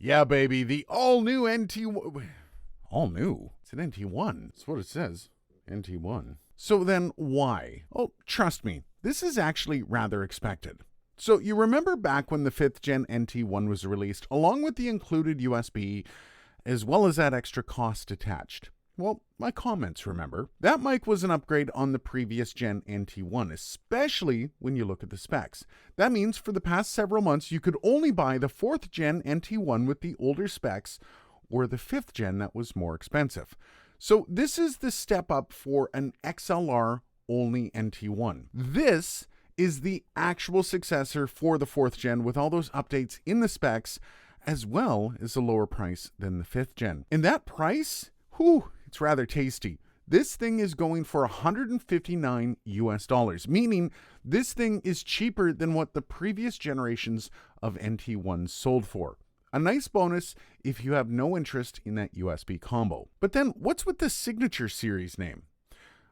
Yeah, baby, the all-new NT1. All new? It's an NT1. That's what it says. NT1. So then why? Oh, trust me, this is actually rather expected. So you remember back when the 5th gen NT1 was released, along with the included USB, as well as that extra cost attached? Well, my comments, remember. That mic was an upgrade on the previous gen NT1, especially when you look at the specs. That means for the past several months, you could only buy the 4th gen NT1 with the older specs, or the 5th gen that was more expensive. So this is the step up for an XLR only NT1. This is the actual successor for the 4th gen with all those updates in the specs, as well as a lower price than the 5th gen. And that price, whew, it's rather tasty. This thing is going for $159 US, meaning this thing is cheaper than what the previous generations of NT1s sold for. A nice bonus if you have no interest in that USB combo. But then what's with the Signature Series name?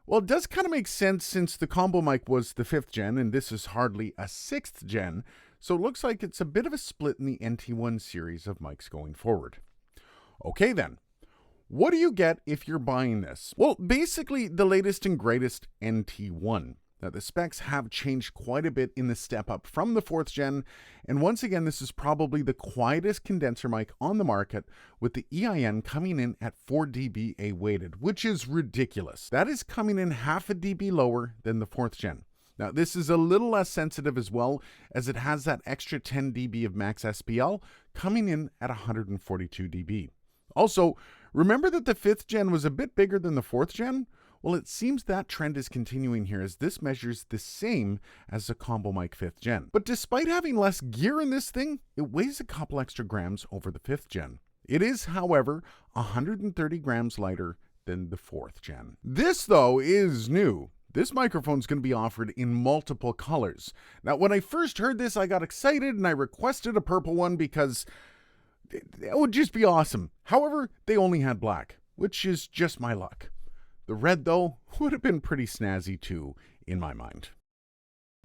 Well, it does kind of make sense since the combo mic was the 5th gen and this is hardly a 6th gen, so it looks like it's a bit of a split in the NT1 series of mics going forward. Okay then. What do you get if you're buying this? Well, basically the latest and greatest NT1. Now, the specs have changed quite a bit in the step up from the 4th gen, and once again, this is probably the quietest condenser mic on the market, with the EIN coming in at 4 dBA weighted, which is ridiculous. That is coming in half a dB lower than the 4th gen. Now, this is a little less sensitive as well, as it has that extra 10 dB of max SPL coming in at 142 dB. Also, remember that the 5th gen was a bit bigger than the 4th gen? Well, it seems that trend is continuing here as this measures the same as the combo mic 5th gen. But despite having less gear in this thing, it weighs a couple extra grams over the 5th gen. It is, however, 130 grams lighter than the 4th gen. This, though, is new. This microphone is going to be offered in multiple colors. Now, when I first heard this, I got excited and I requested a purple one because it would just be awesome. However, they only had black, which is just my luck. The red, though, would have been pretty snazzy too, in my mind.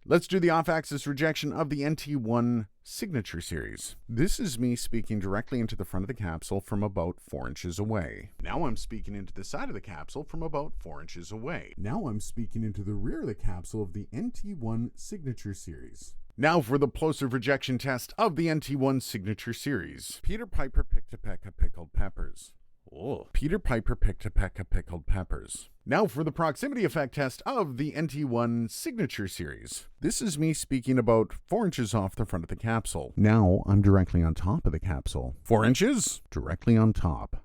Let's do the off-axis rejection of the NT1 Signature Series. This is me speaking directly into the front of the capsule from about 4 inches away. Now I'm speaking into the side of the capsule from about 4 inches away. Now I'm speaking into the rear of the capsule of the NT1 Signature Series. Now for the plosive rejection test of the NT1 Signature Series. Peter Piper picked a peck of pickled peppers. Oh. Peter Piper picked a peck of pickled peppers. Now for the proximity effect test of the NT1 Signature Series. This is me speaking about 4 inches off the front of the capsule. Now I'm directly on top of the capsule. 4 inches, directly on top.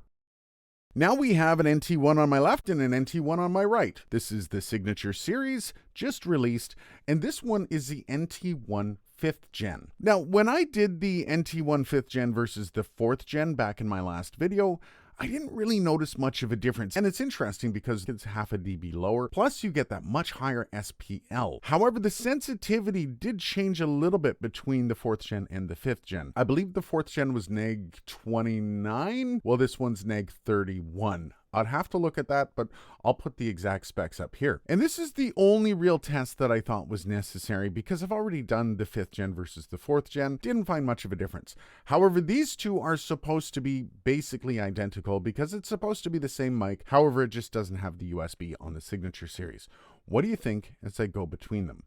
Now we have an NT1 on my left and an NT1 on my right. This is the Signature Series, just released, and this one is the NT1 5th gen. Now, when I did the NT1 5th gen versus the 4th gen back in my last video, I didn't really notice much of a difference, and it's interesting because it's half a dB lower, plus you get that much higher SPL. However, the sensitivity did change a little bit between the 4th gen and the 5th gen. I believe the 4th gen was neg 29, well this one's neg 31. I'd have to look at that, but I'll put the exact specs up here. And this is the only real test that I thought was necessary because I've already done the 5th gen versus the 4th gen. Didn't find much of a difference. However, these two are supposed to be basically identical because it's supposed to be the same mic. However, it just doesn't have the USB on the Signature Series. What do you think as I go between them?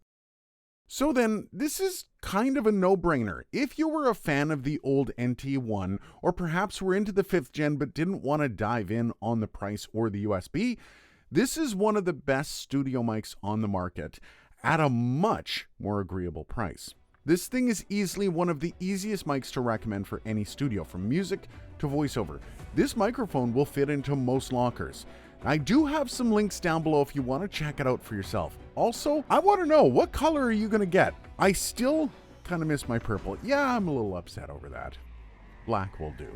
So then, this is kind of a no-brainer. If you were a fan of the old NT1, or perhaps were into the 5th gen but didn't want to dive in on the price or the USB, this is one of the best studio mics on the market at a much more agreeable price. This thing is easily one of the easiest mics to recommend for any studio, from music to voiceover. This microphone will fit into most lockers. I do have some links down below if you want to check it out for yourself. Also, I want to know, what color are you going to get? I still kind of miss my purple. Yeah, I'm a little upset over that. Black will do.